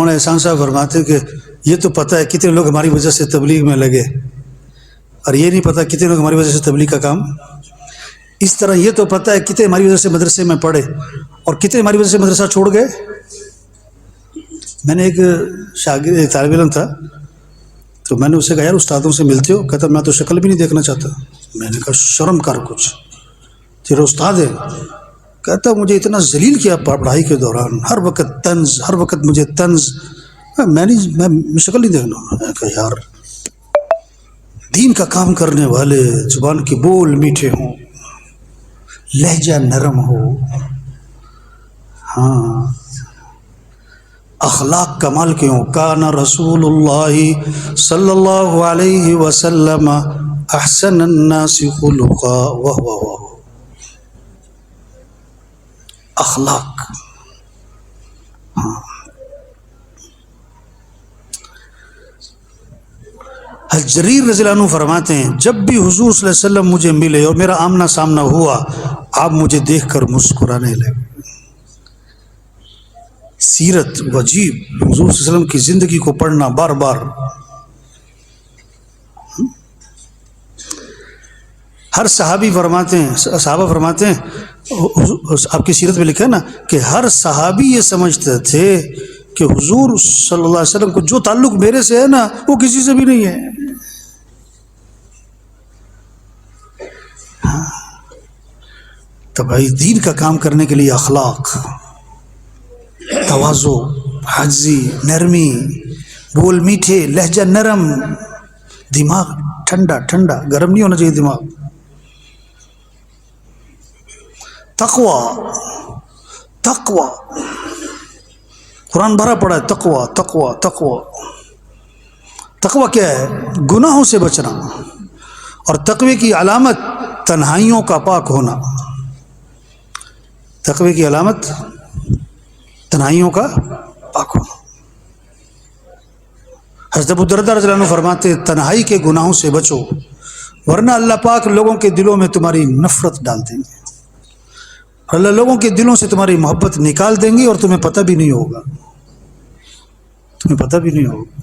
مولانا احسان صاحب فرماتے ہیں کہ یہ تو پتہ ہے کتنے لوگ ہماری وجہ سے تبلیغ میں لگے، اور یہ نہیں پتہ کتنے لوگ ہماری وجہ سے تبلیغ کا کام، اس طرح یہ تو پتہ ہے کتنے ہماری وجہ سے مدرسے میں پڑھے اور کتنے ہماری وجہ سے مدرسہ چھوڑ گئے۔ میں نے ایک شاگرد، ایک طالب علم تھا، تو میں نے اسے کہا یار استادوں سے ملتے ہو؟ کہتا میں تو شکل بھی نہیں دیکھنا چاہتا۔ میں نے کہا شرم کر کچھ، تیرے استاد ہے۔ کہتا مجھے اتنا ذلیل کیا پڑھائی کے دوران، ہر وقت طنز، ہر وقت مجھے طنز، میں شکل نہیں دیکھنا۔ میں کہا یار دین کا کام کرنے والے زبان کے بول میٹھے ہوں، لہجہ نرم ہو، ہاں اخلاق کمال کے ہوں۔ کان رسول اللہ صلی اللہ علیہ وسلم احسن الناس خلقا وهو اخلاق، ہاں۔ حجریر رضی اللہ عنہ فرماتے ہیں جب بھی حضور صلی اللہ علیہ وسلم مجھے ملے اور میرا آمنا سامنا ہوا، آپ مجھے دیکھ کر مسکرانے لگے۔ سیرت وجیب، حضور صلی اللہ علیہ وسلم کی زندگی کو پڑھنا بار بار۔ ہر صحابی فرماتے ہیں، صحابہ فرماتے ہیں، آپ کی سیرت میں لکھا ہے نا کہ ہر صحابی یہ سمجھتے تھے کہ حضور صلی اللہ علیہ وسلم کو جو تعلق میرے سے ہے نا وہ کسی سے بھی نہیں ہے۔ تو بھائی دین کا کام کرنے کے لیے اخلاق، تواضع، عاجزی، نرمی، بول میٹھے، لہجہ نرم، دماغ ٹھنڈا ٹھنڈا، گرم نہیں ہونا چاہیے دماغ۔ تقوی، تقوی، قرآن بھرا پڑا ہے تقوی تقوی تقوی۔ تقوی کیا ہے؟ گناہوں سے بچنا، اور تقوی کی علامت تنہائیوں کا پاک ہونا۔ تقوی کی علامت تنہائیوں کا پاک ہونا۔ حضرت ابو الدرداء رضی اللہ عنہ فرماتے ہیں تنہائی کے گناہوں سے بچو ورنہ اللہ پاک لوگوں کے دلوں میں تمہاری نفرت ڈال دیں گے، اللہ لوگوں کے دلوں سے تمہاری محبت نکال دیں گی اور تمہیں پتہ بھی نہیں ہوگا، تمہیں پتہ بھی نہیں ہوگا۔